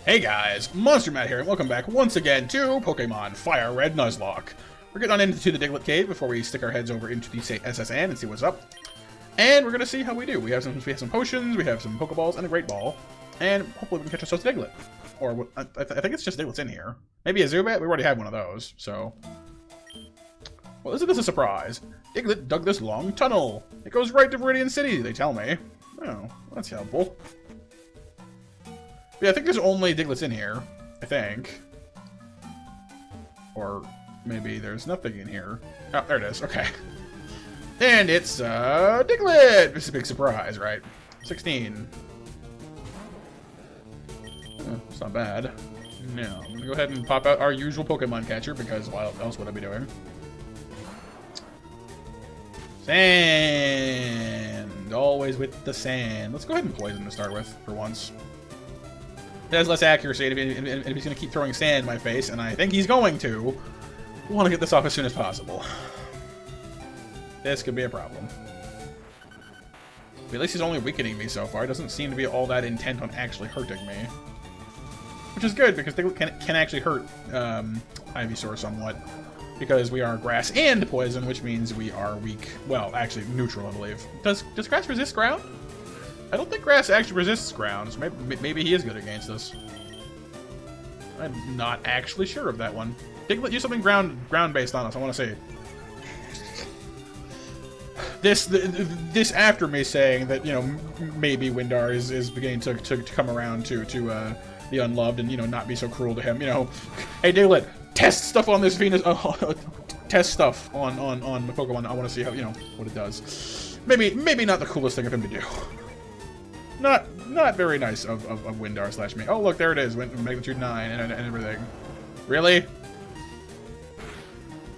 Hey guys, MonsterMatt here, and welcome back once again to Pokemon Fire Red Nuzlocke. We're getting on into the Diglett Cave before we stick our heads over into the SSN and see what's up. And we're gonna see how we do. We have some potions, we have some Pokeballs, and a Great Ball, and hopefully we can catch ourselves a Diglett. Or what, I think it's just Diglett's in here. Maybe a Zubat. We already had one of those, so. Well, isn't this a surprise? Diglett dug this long tunnel. It goes right to Viridian City, they tell me. Oh, that's helpful. Yeah, I think there's only Digletts in here. I think. Or maybe there's nothing in here. Oh, there it is. Okay. And it's Diglett! This is a big surprise, right? 16. Oh, it's not bad. No, I'm gonna go ahead and pop out our usual Pokemon catcher because what else would I be doing? Sand! Always with the sand. Let's go ahead and poison to start with, for once. It has less accuracy, and if he's going to keep throwing sand in my face, and I think he's going to, I want to get this off as soon as possible. This could be a problem. But at least he's only weakening me so far. He doesn't seem to be all that intent on actually hurting me. Which is good, because they can actually hurt Ivysaur somewhat. Because we are grass and poison, which means we are weak. Well, actually, neutral, I believe. Does grass resist ground? I don't think grass actually resists ground, so maybe he is good against this. I'm not actually sure of that one. Diglett, use something ground-based on us. I want to see. This after me saying that, you know, maybe Windar is beginning to come around to be unloved and, you know, not be so cruel to him. You know, hey Diglett, test stuff on this Venus. Test stuff on the Pokemon. I want to see how, you know, what it does. Maybe not the coolest thing of him to do. Not very nice of Windar / me. Oh, look, there it is. Magnitude 9 and everything. Really?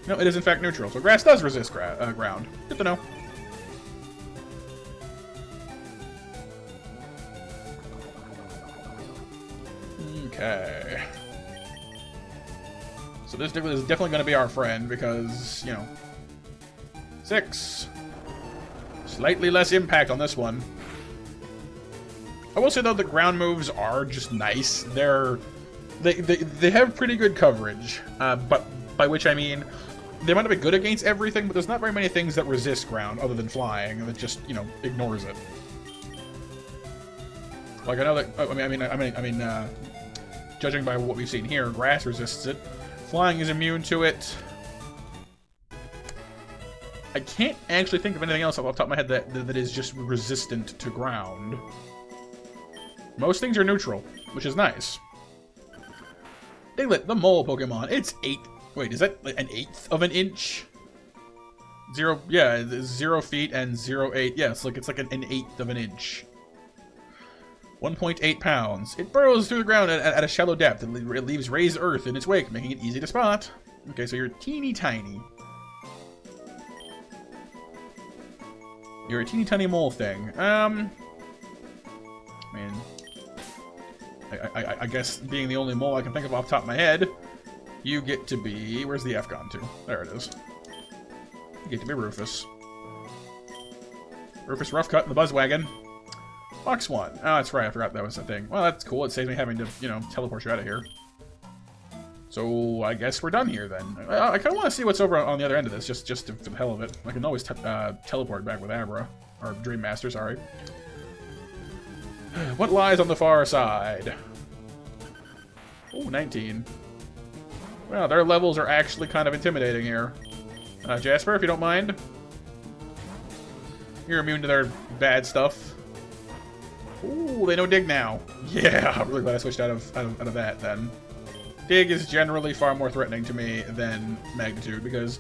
No, it is in fact neutral. So grass does resist ground. Good to know. Okay. So this Diglett is definitely going to be our friend because, you know, 6. Slightly less impact on this one. I will say though the ground moves are just nice. They have pretty good coverage, but by which I mean they might not be good against everything, but there's not very many things that resist ground other than flying that just, you know, ignores it. Like I know that I mean, judging by what we've seen here, grass resists it. Flying is immune to it. I can't actually think of anything else off the top of my head that is just resistant to ground. Most things are neutral, which is nice. Diglett, the mole Pokemon. It's 8. Wait, is that an 1/8 of an inch? 0, yeah, 0 feet and 0.8. Yeah, it's like an 1/8 of an inch. 1.8 pounds. It burrows through the ground at a shallow depth and it leaves raised earth in its wake, making it easy to spot. Okay, so you're teeny tiny. You're a teeny tiny mole thing. I mean, I guess being the only mole I can think of off the top of my head, you get to be... Where's the F gone to? There it is. You get to be Rufus. Rufus Roughcut in the Buzzwagon. Box 1. Oh, that's right. I forgot that was a thing. Well, that's cool. It saves me having to, you know, teleport you out of here. So, I guess we're done here, then. I kind of want to see what's over on the other end of this, just for the hell of it. I can always teleport back with Abra. Or Dream Master, sorry. What lies on the far side? Oh, 19. Well, their levels are actually kind of intimidating here. Jasper, if you don't mind. You're immune to their bad stuff. Ooh, they know Dig now. Yeah, I'm really glad I switched out of that, then. Dig is generally far more threatening to me than Magnitude, because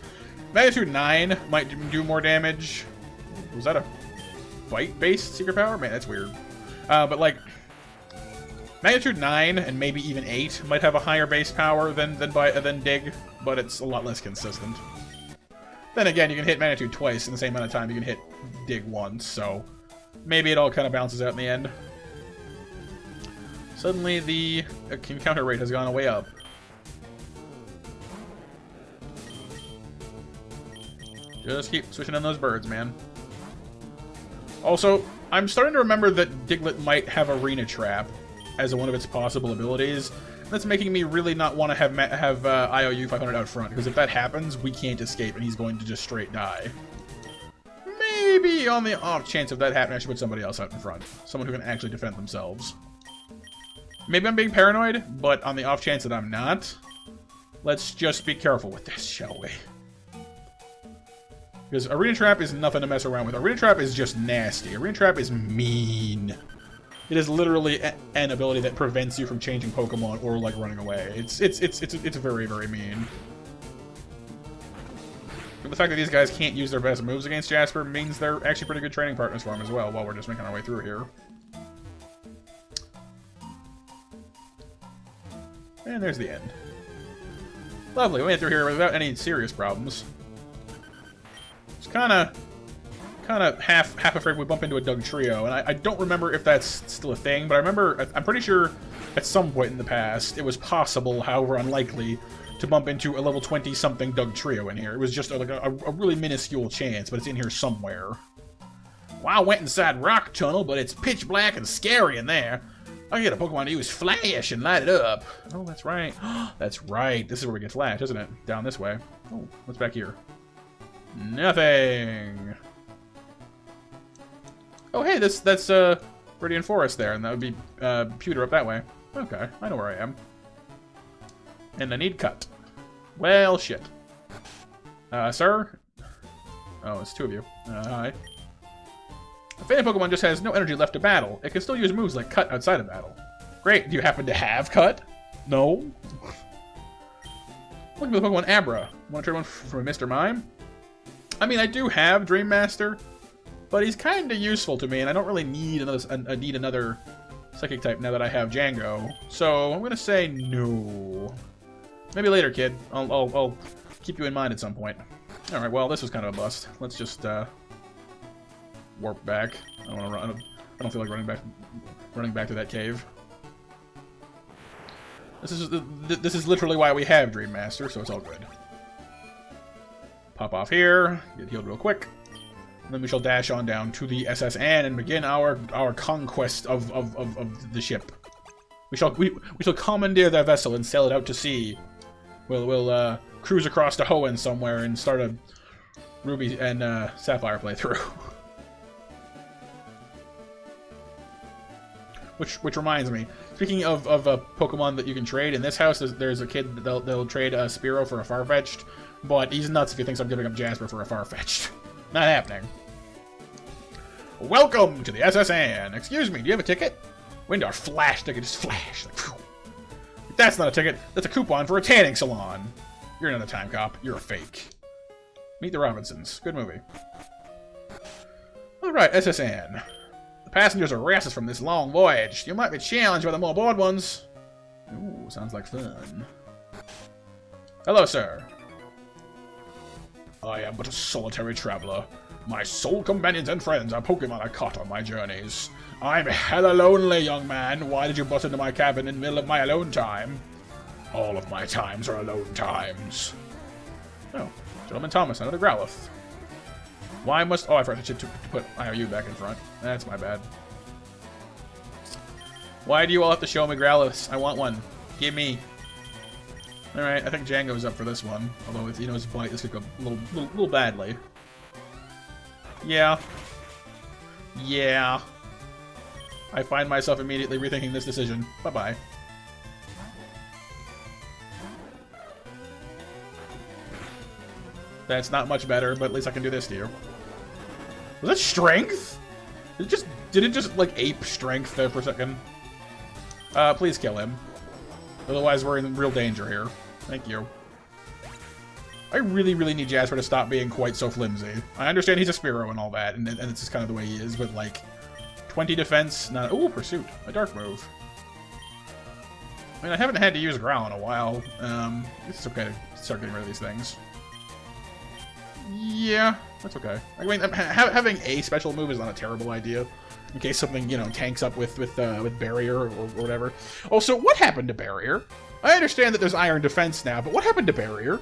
Magnitude 9 might do more damage. Was that a Bite-based secret power? Man, that's weird. But like, Magnitude 9 and maybe even 8 might have a higher base power than Dig, but it's a lot less consistent. Then again, you can hit Magnitude twice in the same amount of time you can hit Dig once, so maybe it all kind of balances out in the end. Suddenly the encounter rate has gone way up. Just keep switching on those birds, man. Also, I'm starting to remember that Diglett might have Arena Trap. as one of its possible abilities. That's making me really not want to have IOU 500 out front, because if that happens, we can't escape, and he's going to just straight die. Maybe on the off chance of that happening, I should put somebody else out in front. Someone who can actually defend themselves. Maybe I'm being paranoid, but on the off chance that I'm not, let's just be careful with this, shall we? Because Arena Trap is nothing to mess around with. Arena Trap is just nasty. Arena Trap is mean. It is literally an ability that prevents you from changing Pokemon or like running away. It's very, very mean. But the fact that these guys can't use their best moves against Jasper means they're actually pretty good training partners for him as well, while we're just making our way through here. And there's the end. Lovely, we made it through here without any serious problems. It's kind of half afraid we bump into a Doug Trio, and I don't remember if that's still a thing, but I'm pretty sure at some point in the past it was possible, however unlikely, to bump into a level 20-something Doug Trio in here. It was just like a really minuscule chance, but it's in here somewhere. Well, I went inside Rock Tunnel, but it's pitch black and scary in there. I can get a Pokemon to use Flash and light it up. Oh, that's right. That's right. This is where we get Flash, isn't it? Down this way. Oh, what's back here? Nothing. Oh, hey, that's Radiant Forest there, and that would be Pewter up that way. Okay, I know where I am. And I need cut. Well, shit. Sir? Oh, it's two of you. Hi. A Phantom Pokemon just has no energy left to battle. It can still use moves like Cut outside of battle. Great, do you happen to have Cut? No? Looking for the Pokemon Abra. Want to trade one from Mr. Mime? I mean, I do have Dream Master, but he's kind of useful to me, and I don't really need another Psychic type now that I have Django. So I'm gonna say no. Maybe later, kid. I'll keep you in mind at some point. All right. Well, this was kind of a bust. Let's just warp back. I don't want to run. I don't feel like running back to that cave. This is literally why we have Dream Master, so it's all good. Pop off here, get healed real quick, and then we shall dash on down to the SSN and begin our conquest of the ship. We shall commandeer their vessel and sail it out to sea. We'll cruise across to Hoenn somewhere and start a Ruby and Sapphire playthrough. Which reminds me, speaking of Pokemon that you can trade, in this house there's a kid that they'll trade a Spearow for a Farfetch'd, but he's nuts if he thinks I'm giving up Jasper for a Farfetch'd. Not happening. Welcome to the SSN. Excuse me, do you have a ticket? Windar flash ticket, just flash. Like, phew. That's not a ticket, that's a coupon for a tanning salon. You're not a time cop, you're a fake. Meet the Robinsons. Good movie. Alright, SSN. The passengers are restless from this long voyage. You might be challenged by the more bored ones. Ooh, sounds like fun. Hello, sir. I am but a solitary traveler. My sole companions and friends are Pokemon I caught on my journeys. I'm hella lonely, young man. Why did you bust into my cabin in the middle of my alone time? All of my times are alone times. Oh, Gentleman Thomas, another Growlithe. Why must... Oh, I forgot to put IOU back in front. That's my bad. Why do you all have to show me Growlithe? I want one. Give me. Alright, I think Django's up for this one. Although, with, his bite, this could go a little badly. Yeah. Yeah. I find myself immediately rethinking this decision. Bye-bye. That's not much better, but at least I can do this to you. Was that strength? Did it just like ape strength there for a second? Please kill him. Otherwise we're in real danger here. Thank you. I really, really need Jasper to stop being quite so flimsy. I understand he's a Spearow and all that, and it's just kind of the way he is, but like 20 defense, not... Ooh, Pursuit. A dark move. I mean, I haven't had to use Growl in a while. It's okay to start getting rid of these things. Yeah, that's okay. I mean, having a special move is not a terrible idea, in case something, tanks up with Barrier or whatever. Also, what happened to Barrier? I understand that there's Iron Defense now, but what happened to Barrier?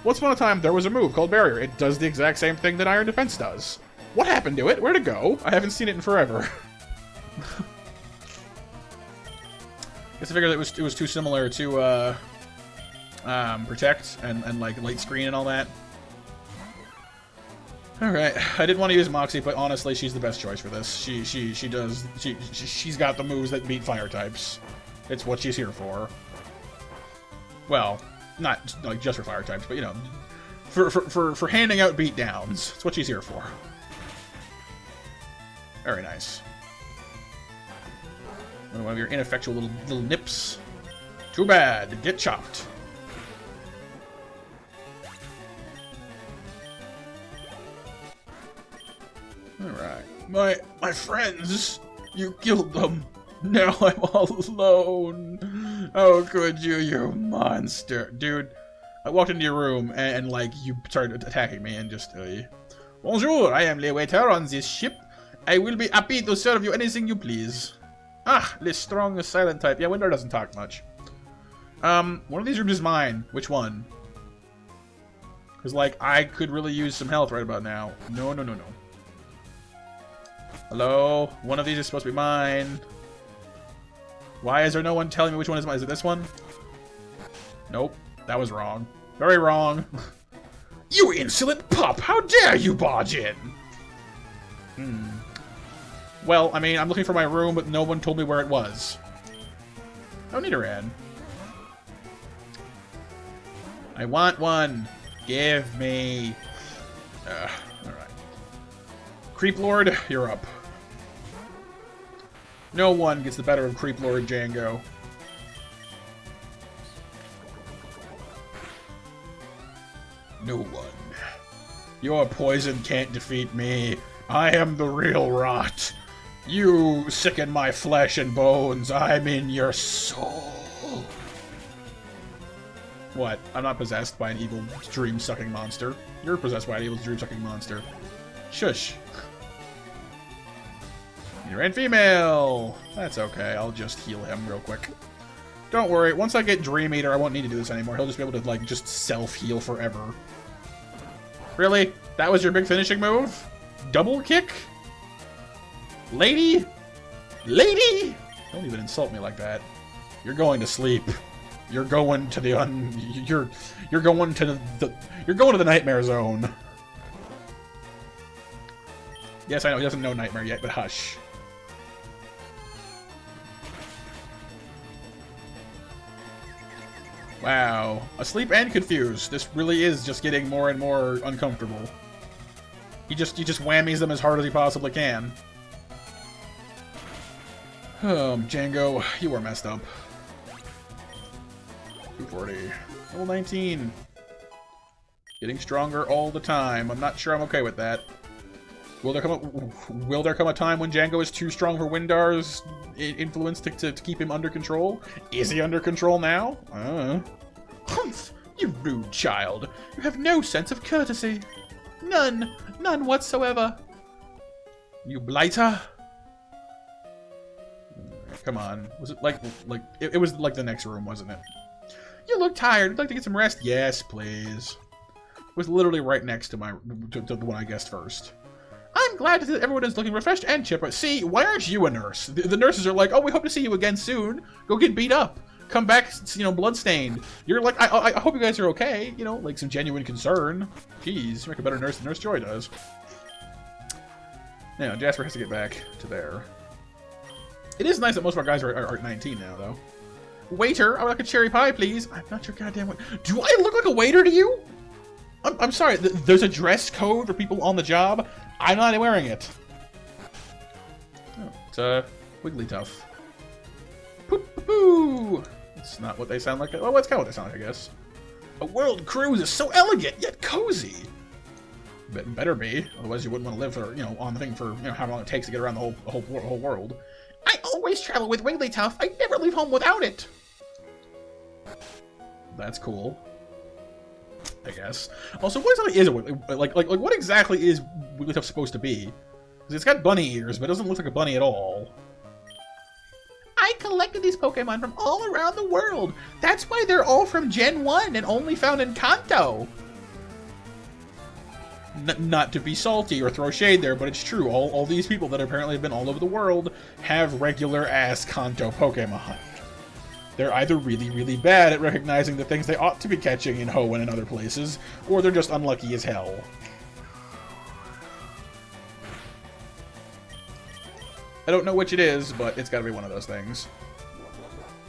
Once upon a time, there was a move called Barrier. It does the exact same thing that Iron Defense does. What happened to it? Where'd it go? I haven't seen it in forever. Guess I figured it was too similar to Protect and like Light Screen and all that. Alright, I didn't want to use Moxie, but honestly, she's the best choice for this. She's got the moves that beat fire types. It's what she's here for. Well, not like just for fire types, but you know, for handing out beatdowns. It's what she's here for. Very nice. One of your ineffectual little nips. Too bad. Get chopped. Alright. My friends! You killed them! Now I'm all alone! How could you, you monster? Dude, I walked into your room and like, you started attacking me and just... Bonjour, I am the waiter on this ship. I will be happy to serve you anything you please. Ah, this strong silent type. Yeah, Windar doesn't talk much. One of these rooms is mine. Which one? Because, like, I could really use some health right about now. No. Hello? One of these is supposed to be mine. Why is there no one telling me which one is mine? Is it this one? Nope. That was wrong. Very wrong. You insolent pup! How dare you barge in? Well, I mean, I'm looking for my room, but no one told me where it was. Oh, Nidoran. I want one. Give me. Alright. Creep Lord, you're up. No one gets the better of Creep Lord Django. No one. Your poison can't defeat me. I am the real rot. You sicken my flesh and bones. I'm in your soul. What? I'm not possessed by an evil dream-sucking monster. You're possessed by an evil dream-sucking monster. Shush. You're in female. That's okay. I'll just heal him real quick. Don't worry. Once I get Dream Eater, I won't need to do this anymore. He'll just be able to, like, just self-heal forever. Really? That was your big finishing move? Double kick? Lady? Lady? Don't even insult me like that. You're going to sleep. You're going to the you're going to the nightmare zone. Yes, I know he doesn't know nightmare yet, but hush. Wow. Asleep and confused. This really is just getting more and more uncomfortable. He just whammies them as hard as he possibly can. Django, you are messed up. 240. Level 19. Getting stronger all the time. I'm not sure I'm okay with that. Will there come a time when Django is too strong for Windar's influence to keep him under control? Is he under control now? Humph! You rude child. You have no sense of courtesy. None. None whatsoever. You blighter. Come on. Was it like it was like the next room, wasn't it? You look tired. Would you like to get some rest? Yes, please. It was literally right next to the one I guessed first. I'm glad to see that everyone is looking refreshed and chipper. See, why aren't you a nurse? The nurses are like, oh, we hope to see you again soon. Go get beat up. Come back, you know, bloodstained. You're like, I hope you guys are okay. You know, like some genuine concern. Jeez, you make a better nurse than Nurse Joy does. Now, Jasper has to get back to there. It is nice that most of our guys are 19 now, though. Waiter, I would like a cherry pie, please. I'm not your goddamn waiter. Do I look like a waiter to you? I'm sorry, there's a dress code for people on the job. I'm not wearing it. Oh, it's Wigglytuff. Poo-poo-poo! It's not what they sound like. Well, that's kind of what they sound like, I guess. A world cruise is so elegant, yet cozy. Better be, otherwise you wouldn't want to live for, you know, on the thing for, you know, how long it takes to get around the whole world. I always travel with Wigglytuff. I never leave home without it. That's cool. I guess. Also, what exactly is it? Like what exactly is Wigglytuff supposed to be? Because it's got bunny ears, but it doesn't look like a bunny at all. I collected these Pokemon from all around the world. That's why they're all from Gen 1 and only found in Kanto. Not to be salty or throw shade there, but it's true. All these people that apparently have been all over the world have regular-ass Kanto Pokemon. they're either really, really bad at recognizing the things they ought to be catching in Hoenn and other places, or they're just unlucky as hell. I don't know which it is, but it's gotta be one of those things.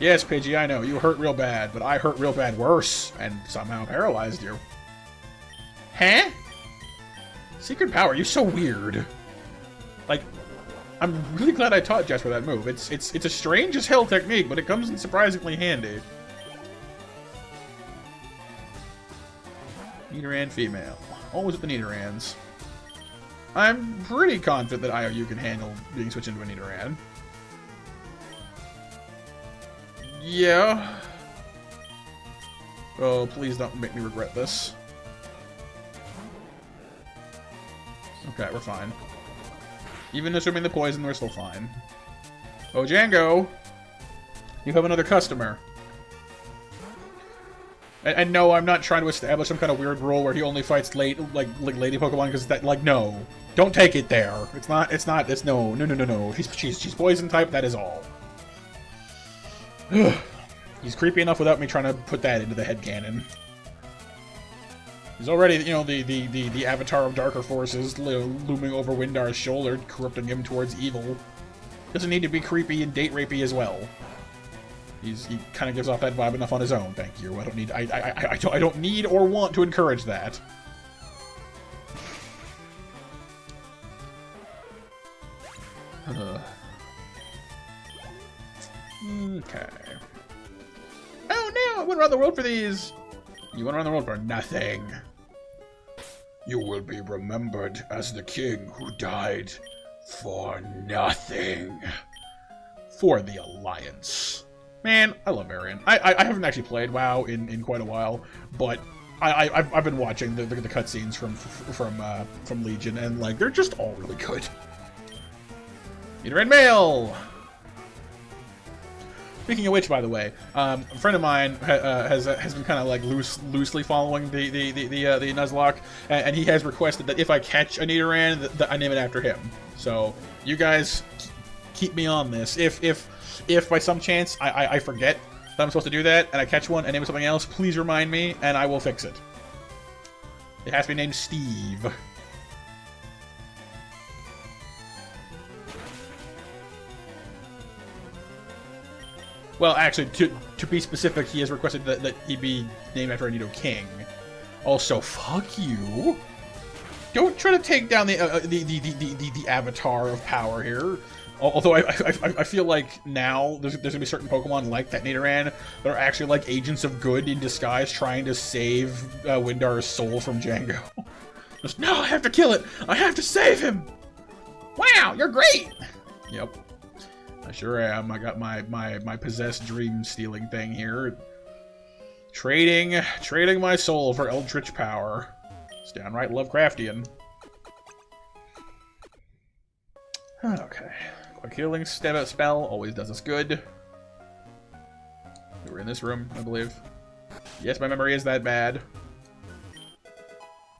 Yes, Pidgey, I know, you hurt real bad, but I hurt real bad worse, and somehow paralyzed you. Huh? Secret power, you're so weird. Like, I'm really glad I taught Jasper that move. It's a strange as hell technique, but it comes in surprisingly handy. Nidoran female. Always with the Nidorans. I'm pretty confident that IOU can handle being switched into a Nidoran. Yeah. Oh, please don't make me regret this. Okay, we're fine. Even assuming the poison, we're still fine. Oh, Django! You have another customer. And no, I'm not trying to establish some kind of weird rule where he only fights like lady Pokemon, because that, like, no. Don't take it there. It's no. She's poison type, that is all. He's creepy enough without me trying to put that into the headcanon. He's already, you know, the avatar of darker forces looming over Windar's shoulder, corrupting him towards evil. Doesn't need to be creepy and date rapey as well. He kind of gives off that vibe enough on his own. Thank you. I don't need. I don't need or want to encourage that. Okay. Oh no! I went around the world for these. You went around the world for nothing. You will be remembered as the king who died for nothing. For the Alliance. Man, I love Varian. I haven't actually played WoW in quite a while, but I've been watching the cutscenes from Legion, and like they're just all really good. Nidoran male. Speaking of which, by the way, a friend of mine has been kind of like loosely following the Nuzlocke, and he has requested that if I catch a Nidoran, that I name it after him. So you guys keep me on this. If by some chance I forget that I'm supposed to do that, and I catch one and name it something else, please remind me, and I will fix it. It has to be named Steve. Well, actually, to be specific, he has requested that he be named after a Nidoking. Also, fuck you. Don't try to take down the avatar of power here. Although I feel like now there's gonna be certain Pokemon like that Nidoran that are actually like agents of good in disguise, trying to save Windar's soul from Django. Just, no, I have to kill it. I have to save him. Wow, you're great. Yep. I sure am. I got my possessed dream stealing thing here. Trading my soul for Eldritch power. It's downright Lovecraftian. Okay. Quick healing spell always does us good. We're in this room, I believe. Yes, my memory is that bad.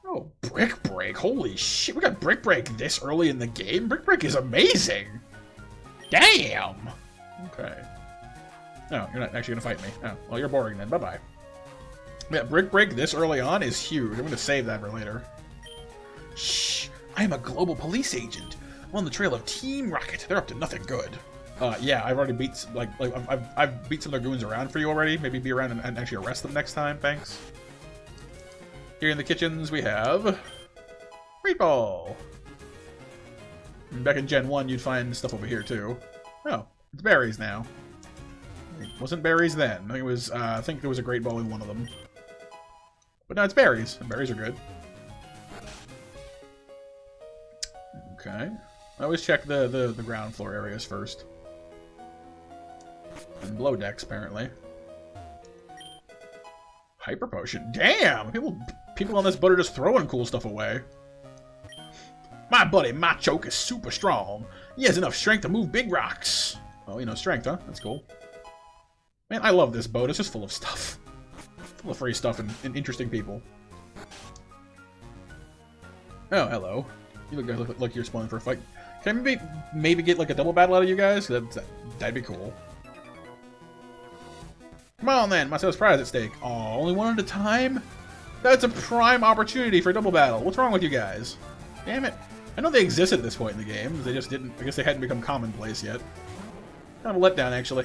Oh, Brick Break. Holy shit, we got Brick Break this early in the game? Brick Break is amazing. Damn! Okay. No, you're not actually gonna fight me. Oh, well, you're boring then. Bye-bye. Yeah, Brick Break this early on is huge. I'm gonna save that for later. Shh! I am a global police agent. I'm on the trail of Team Rocket. They're up to nothing good. Yeah, I've already beat, I've beat some of their goons around for you already. Maybe be around and actually arrest them next time. Thanks. Here in the kitchens we have... Great Ball! Back in Gen 1, you'd find stuff over here, too. Oh, it's berries now. It wasn't berries then. I think it was, I think there was a Great Ball in one of them. But no, it's berries, and berries are good. Okay. I always check the ground floor areas first. And below decks, apparently. Hyper Potion. Damn! People on this boat are just throwing cool stuff away. My buddy Machoke is super strong. He has enough strength to move big rocks. Oh, you know, strength, huh? That's cool. Man, I love this boat. It's just full of stuff. Full of free stuff and interesting people. Oh, hello. You look like you're spawning for a fight. Can I maybe get like a double battle out of you guys? That'd be cool. Come on then, must have a prize at stake. Oh, only one at a time? That's a prime opportunity for double battle. What's wrong with you guys? Damn it. I know they existed at this point in the game. They just didn't, I guess they hadn't become commonplace yet. Kind of a letdown, actually.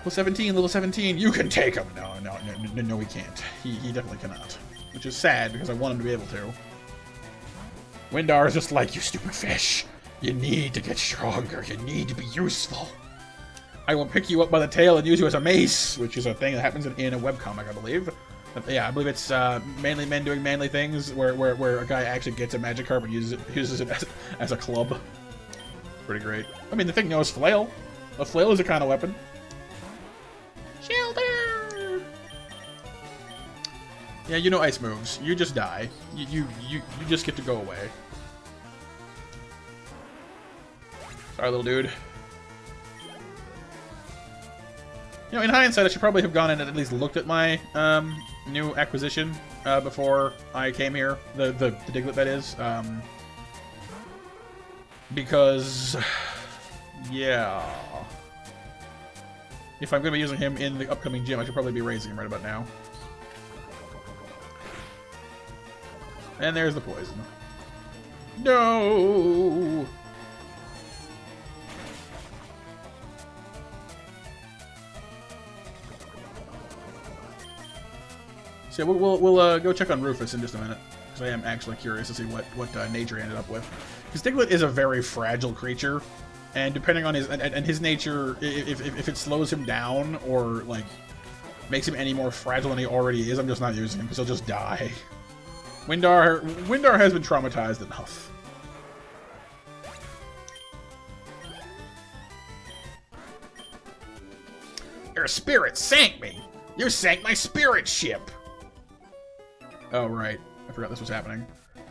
Level 17, level 17, you can take him. No, he can't. He definitely cannot. Which is sad, because I want him to be able to. Windar is just like, you stupid fish. You need to get stronger. You need to be useful. I will pick you up by the tail and use you as a mace, which is a thing that happens in a webcomic, I believe. But yeah, I believe it's manly men doing manly things, where a guy actually gets a magic carp and uses it as a club. Pretty great. I mean, the thing knows flail. A flail is a kind of weapon. Shelter! Yeah, you know ice moves. You just die. You just get to go away. Sorry, little dude. You know, in hindsight, I should probably have gone in and at least looked at my new acquisition before I came here. The Diglett, that is. Because, yeah. If I'm going to be using him in the upcoming gym, I should probably be raising him right about now. And there's the poison. No! So we'll go check on Rufus in just a minute, because I am actually curious to see what nature he ended up with. Because Diglett is a very fragile creature, and depending on his nature, if it slows him down or like makes him any more fragile than he already is, I'm just not using him because he'll just die. Windar has been traumatized enough. Your spirit sank me. You sank my spirit ship. Oh, right. I forgot this was happening.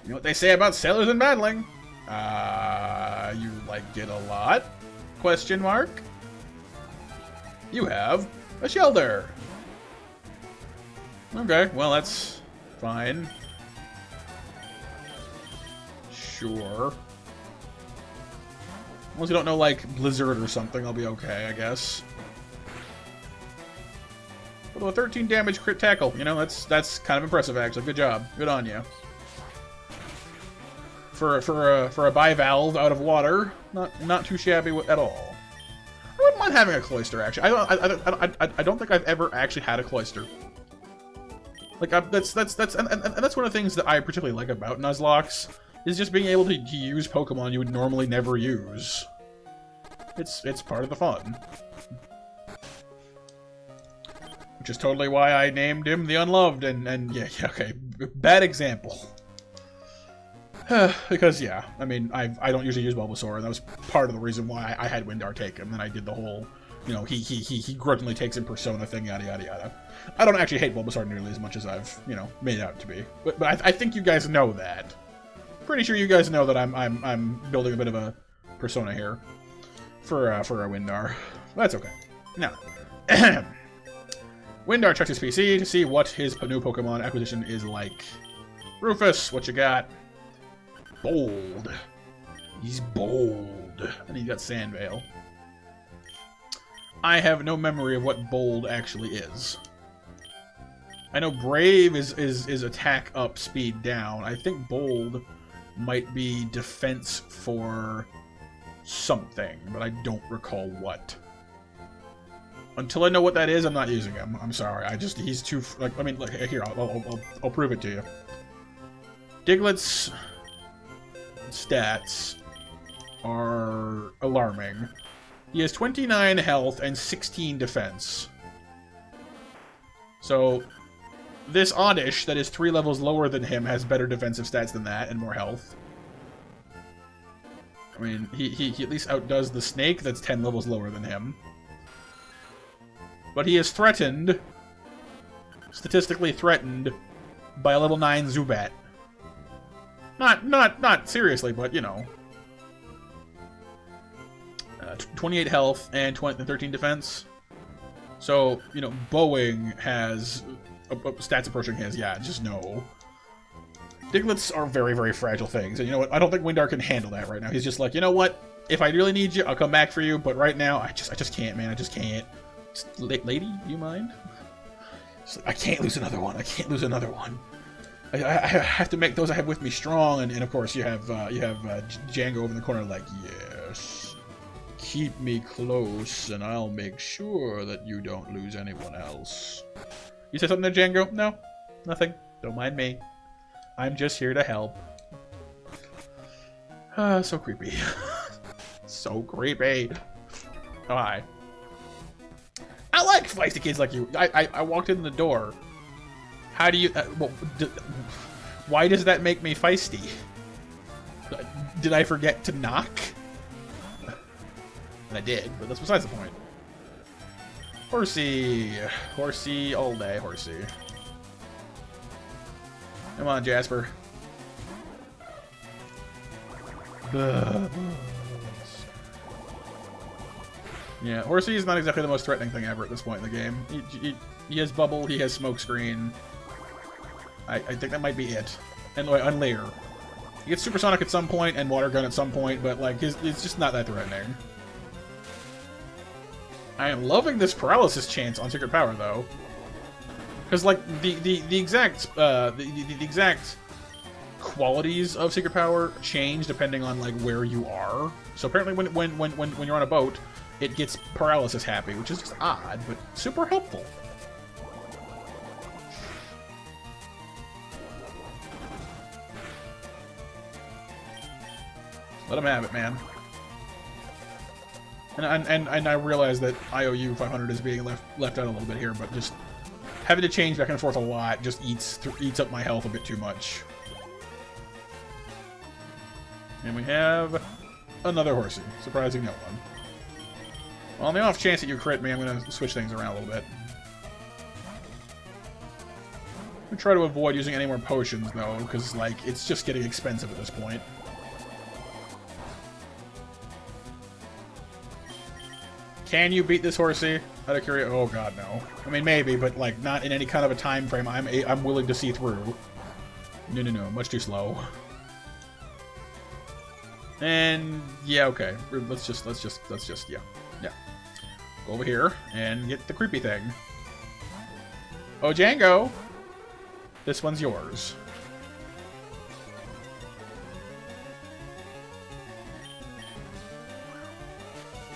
You know what they say about sailors and battling? You liked it a lot? Question mark? You have a shelter. Okay, well, that's fine. Sure. As long as you don't know, like, Blizzard or something, I'll be okay, I guess. Although a 13 damage crit tackle, you know, that's kind of impressive, actually. Good job. Good on you. For a bivalve out of water, not too shabby at all. I wouldn't mind having a cloister, actually. I don't think I've ever actually had a cloister. Like that's one of the things that I particularly like about Nuzlocks, is just being able to use Pokemon you would normally never use. It's part of the fun. Which is totally why I named him the Unloved, and yeah, okay, bad example. Because, yeah, I mean, I don't usually use Bulbasaur, and that was part of the reason why I had Windar take him, and I did the whole, you know, he grudgingly takes in Persona thing, yada yada yada. I don't actually hate Bulbasaur nearly as much as I've, you know, made out to be. But I think you guys know that. Pretty sure you guys know that I'm building a bit of a persona here for a Windar. That's okay. Now, Windar checks his PC to see what his new Pokemon acquisition is like. Rufus, what you got? Bold. He's bold. And he's got Sandvale. I have no memory of what bold actually is. I know brave is attack up, speed down. I think bold might be defense for something, but I don't recall what. Until I know what that is, I'm not using him. I'm sorry. He's too, like, I mean, look, here, I'll prove it to you. Diglett's stats are alarming. He has 29 health and 16 defense. So, this Oddish, that is 3 levels lower than him, has better defensive stats than that and more health. I mean, he at least outdoes the Snake, that's 10 levels lower than him. But he is threatened, statistically threatened, by a level 9 Zubat. Not seriously, but, you know. 28 health and 13 defense. So, you know, Bowing has stats approaching his. Yeah, just no. Digletts are very, very fragile things. And you know what? I don't think Windar can handle that right now. He's just like, you know what? If I really need you, I'll come back for you. But right now, I just can't, man. I just can't. Lady, do you mind? Like, I can't lose another one. I can't lose another one. I have to make those I have with me strong, and of course you have Django over in the corner like, yes, keep me close, and I'll make sure that you don't lose anyone else. You said something there, Django? No, nothing. Don't mind me. I'm just here to help. So creepy. So creepy. Oh, hi. I like feisty kids like you. I walked in the door. How do you... well, why does that make me feisty? Did I forget to knock? And I did, but that's besides the point. Horsey. Horsey all day, Horsey. Come on, Jasper. Yeah, Horsey is not exactly the most threatening thing ever at this point in the game. He has bubble, he has smoke screen. I think that might be it. And layer. He gets supersonic at some point and water gun at some point, but like it's just not that threatening. I am loving this paralysis chance on Secret Power though, because like the exact qualities of Secret Power change depending on like where you are. So apparently when you're on a boat, it gets paralysis happy, which is just odd, but super helpful. Let him have it, man. And I realize that IOU 500 is being left out a little bit here, but just having to change back and forth a lot just eats up my health a bit too much. And we have another Horsey, surprising no one. Well, on the off chance that you crit me, I'm going to switch things around a little bit. I'm going to try to avoid using any more potions, though, because, like, it's just getting expensive at this point. Can you beat this Horsey? Out of curiosity? Oh god, no. I mean, maybe, but like not in any kind of a time frame I'm willing to see through. No, much too slow. And yeah, okay. Let's just yeah. Go over here and get the creepy thing. Oh, Django, this one's yours.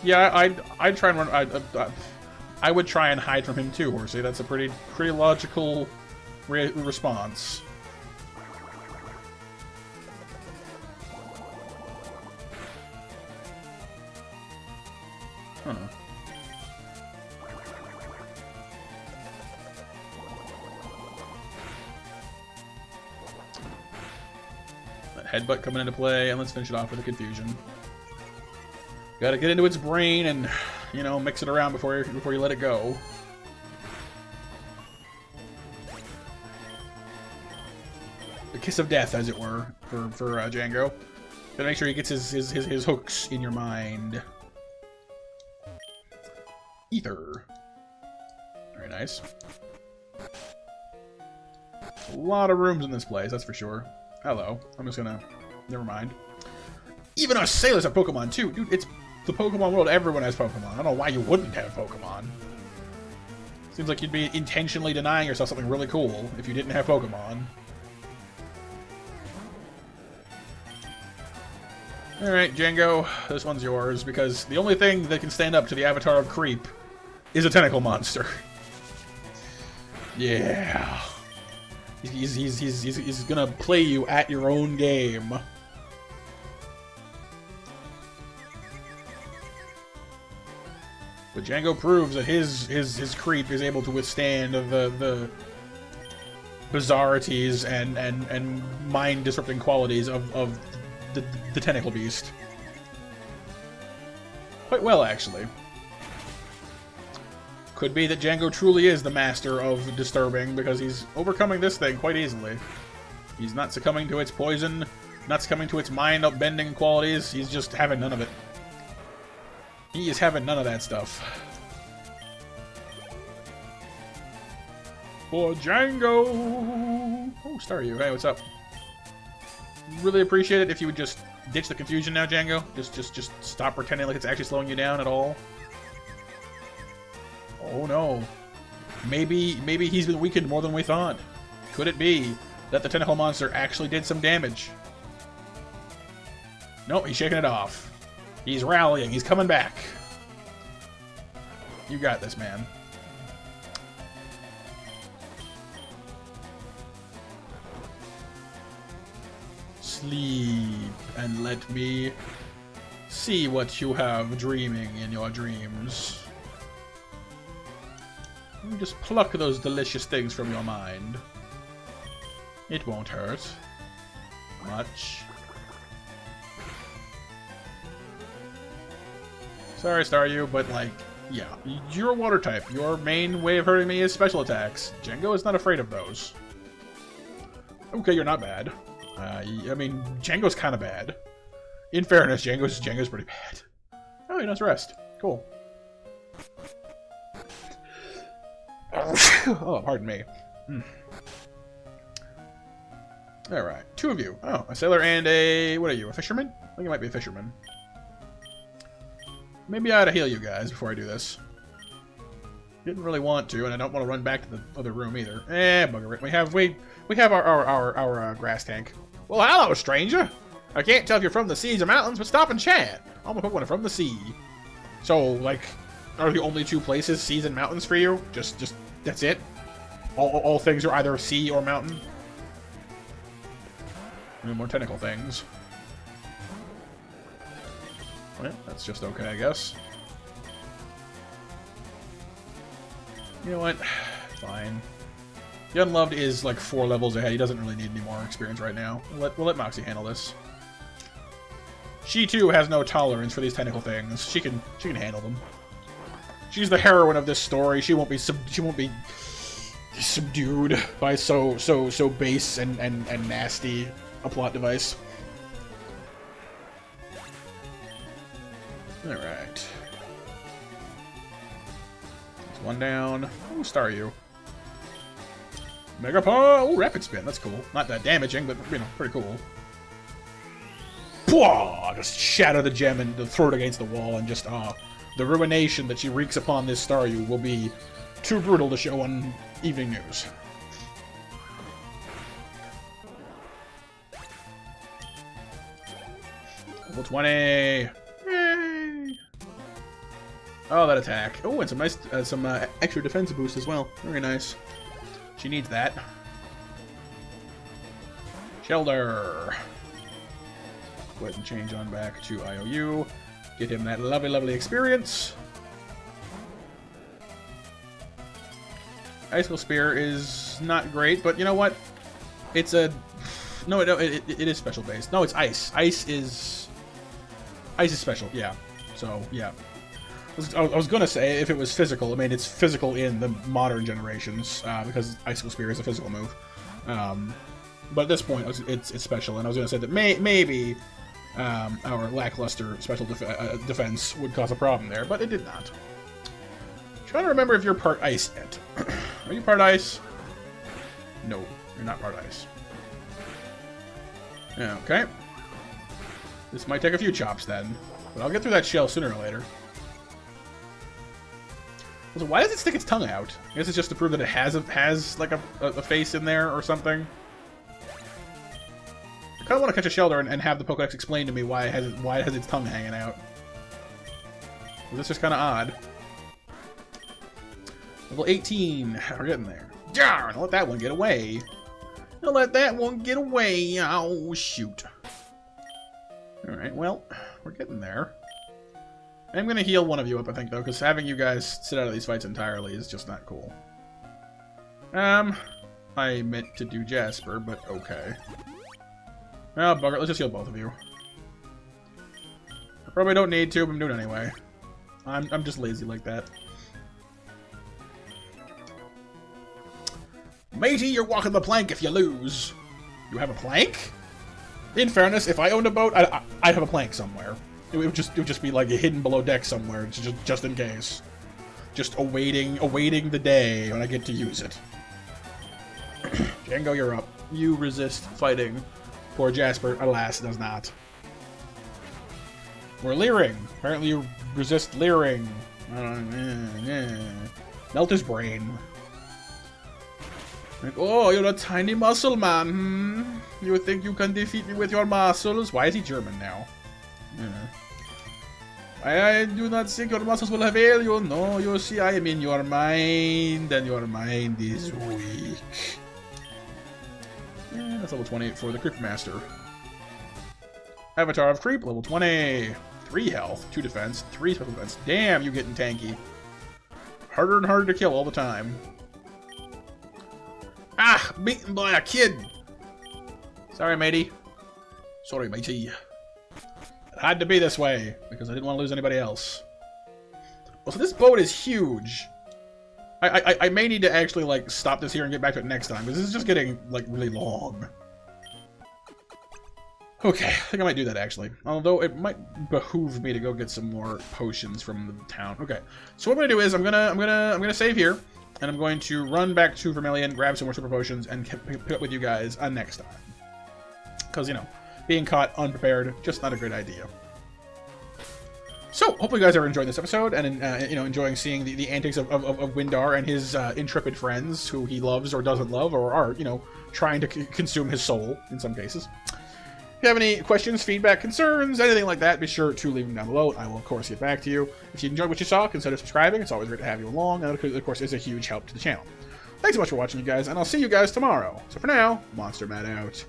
Yeah, I'd try and run. I would try and hide from him too, Horsey. That's a pretty logical response. Huh. That headbutt coming into play, and let's finish it off with a confusion. Gotta get into its brain and, you know, mix it around before you let it go. The kiss of death, as it were, for Django. Gotta make sure he gets his hooks in your mind. Ether. Very nice. A lot of rooms in this place, that's for sure. Hello. I'm just gonna... Never mind. Even us sailors have Pokemon, too. Dude, it's the Pokemon world. Everyone has Pokemon. I don't know why you wouldn't have Pokemon. Seems like you'd be intentionally denying yourself something really cool if you didn't have Pokemon. Alright, Django, this one's yours, because the only thing that can stand up to the avatar of Creep is a tentacle monster. Yeah. He's gonna play you at your own game. But Django proves that his creep is able to withstand the bizarrities and mind disrupting qualities of the tentacle beast. Quite well, actually. Could be that Django truly is the master of disturbing, because he's overcoming this thing quite easily. He's not succumbing to its poison, not succumbing to its mind-bending qualities, he's just having none of it. He is having none of that stuff. For Django! Oh, Staryu. Hey, what's up? Really appreciate it if you would just ditch the confusion now, Django. Just stop pretending like it's actually slowing you down at all. Oh no. Maybe he's been weakened more than we thought. Could it be that the tentacle monster actually did some damage? Nope, he's shaking it off. He's rallying. He's coming back. You got this, man. Sleep and let me see what you have dreaming in your dreams. Just pluck those delicious things from your mind. It won't hurt much. Sorry, Staryu, but like, yeah, you're a water type. Your main way of hurting me is special attacks. Django is not afraid of those. Okay, you're not bad. I mean, Django's kind of bad. In fairness, Django's pretty bad. Oh, he does rest. Cool. Oh, pardon me. Alright, 2 of you. Oh, a sailor and a... What are you, a fisherman? I think you might be a fisherman. Maybe I ought to heal you guys before I do this. Didn't really want to, and I don't want to run back to the other room either. Bugger it. We have our grass tank. Well, hello, stranger. I can't tell if you're from the seas or mountains, but stop and chat. I'm gonna put one from the sea. So, like, are the only 2 places seas and mountains for you? Just that's it? All things are either sea or mountain? I mean, more technical things. Well, that's just okay, I guess. You know what? Fine. The Unloved is like 4 levels ahead. He doesn't really need any more experience right now. We'll let Moxie handle this. She too has no tolerance for these technical things. She can handle them. She's the heroine of this story. She won't be subdued by so base and nasty a plot device. All right. There's one down. Oh, Staryu. Mega Paw! Oh, Rapid Spin. That's cool. Not that damaging, but, you know, pretty cool. Pwah! Just shatter the gem and throw it against the wall and just, the ruination that she wreaks upon this Staryu will be too brutal to show on evening news. Level 20! Yay! Oh, that attack. Oh, and some nice, some extra defense boost as well. Very nice. She needs that. Shelter. Go ahead and change on back to IOU. Get him that lovely, lovely experience. Icicle Spear is not great, but you know what? It's a... No, it is special based. No, it's ice. Ice is special, yeah. So, yeah. I was gonna say, if it was physical, I mean, it's physical in the modern generations, because Icicle Spear is a physical move. But at this point, it's special, and I was gonna say that maybe our lackluster special defense would cause a problem there, but it did not. Trying to remember if you're part ice yet. Are you part ice? No, you're not part ice. Okay. This might take a few chops then, but I'll get through that shell sooner or later. So why does it stick its tongue out? I guess it's just to prove that it has like a face in there or something. I kind of want to catch a Shelter and have the Pokedex explain to me why it has its tongue hanging out. Well, that's just kind of odd. Level 18. We're getting there. Darn! Let that one get away. Don't let that one get away. Oh, shoot. Alright, well, we're getting there. I'm going to heal one of you up, I think, though, because having you guys sit out of these fights entirely is just not cool. I meant to do Jasper, but okay. Oh, bugger, let's just heal both of you. I probably don't need to, but I'm doing it anyway. I'm just lazy like that. Matey, you're walking the plank if you lose. You have a plank? In fairness, if I owned a boat, I'd have a plank somewhere. It would just be like hidden below deck somewhere, just in case. Just awaiting the day when I get to use it. Django, you're up. You resist fighting. Poor Jasper, alas, does not. We're leering. Apparently you resist leering. Melt his brain. Like, oh, you're a tiny muscle man, hmm? You think you can defeat me with your muscles? Why is he German now? Yeah. I do not think your muscles will avail you. No, you see, I am in your mind, and your mind is weak. Yeah, that's level 28 for the Creep Master. Avatar of Creep, level 20. 3 health, 2 defense, 3 special defense. Damn, you getting tanky. Harder and harder to kill all the time. Ah, beaten by a kid. Sorry, matey. Sorry, matey. It had to be this way, because I didn't want to lose anybody else. Well, so this boat is huge. I may need to actually, like, stop this here and get back to it next time, because this is just getting, like, really long. Okay, I think I might do that, actually. Although, it might behoove me to go get some more potions from the town. Okay, so what I'm gonna do is I'm gonna save here, and I'm going to run back to Vermilion, grab some more super potions, and pick up with you guys next time. Because, you know, being caught unprepared, just not a good idea. So, hopefully you guys are enjoying this episode, and you know, enjoying seeing the antics of Windar and his intrepid friends, who he loves or doesn't love, or are, you know, trying to consume his soul, in some cases. If you have any questions, feedback, concerns, anything like that, be sure to leave them down below. I will, of course, get back to you. If you enjoyed what you saw, consider subscribing. It's always great to have you along, and of course, it's a huge help to the channel. Thanks so much for watching, you guys, and I'll see you guys tomorrow. So for now, MonsterMatt out.